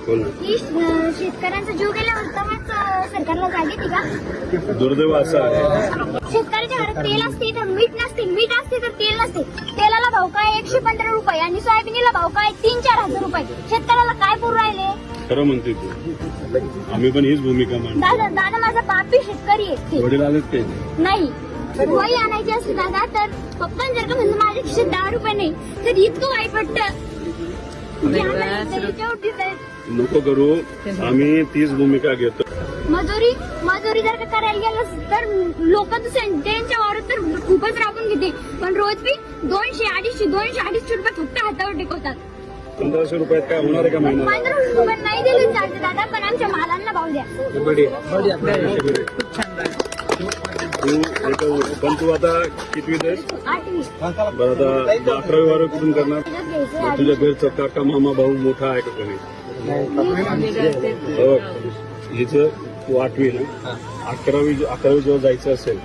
की शेतकऱ्यांचा जीव गेल्यावर तेव्हाच सरकारला जाग येते का? दुर्दैव असं आहे. शेतकऱ्याच्या घरात तेल असते तर मीठ नसते, मीठ असते तर तेल नसते. तेलाला भाव काय 115 रुपये आणि सोयाबीनला भाव काय 3-4 हजार रुपये. शेतकऱ्याला काय पुरू राहिले? खरं म्हणते तू, आम्ही पण हीच भूमिका मांडतो. दादा माझा बाप बी शेतकरी आहे. वडील आलेत ते नाही वही आणायची असते दादा, तर पप्पा जर का म्हणजे माझ्या खिशात 10 रुपये नाही तर इतकं वाईट वाटतं. नको करू, आम्ही तीच भूमिका घेतो. मजुरी जर का करायला गेलं तर लोक त्यांच्या वावरात तर खूपच राबून घेते, पण रोज बी 200-250 रुपये फक्त हातावर टेकवतात. 1500 रुपयात काय होणार आहे का महिना? 1500 रुपये नाही दिले चालते दादा, पण आमच्या मालांना भाव द्या. पण तू आता कितवीत आहेस? 8वी बरं, आता 11वी वार कुठून करणार? मग तुझ्या घरचा काका मामा भाऊ मोठा आहे का कोणी? हिचं तू 8वी ना, 11वी जेव्हा जायचं असेल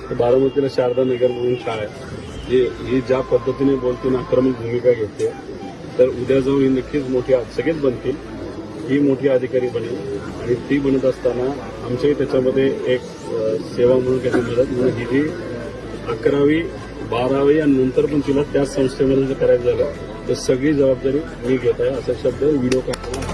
तर बारामतीला शारदा नगर म्हणून शाळा आहे. ही ज्या पद्धतीने बोलते ना, आक्रमक भूमिका घेते, तर उद्या जाऊन ही नक्कीच मोठी, सगळेच बनतील, ही मोठी अधिकारी बनेल. आणि ती बनत असताना आमच्याही त्याच्यामध्ये एक सेवा म्हणून काही मदत, म्हणून ही जी 11वी 12वी आणि नंतर पण तिला त्याच संस्थेमध्ये जर करायचं झालं तर सगळी जबाबदारी मी घेत आहे, असा शब्द व्हिडिओ काढताना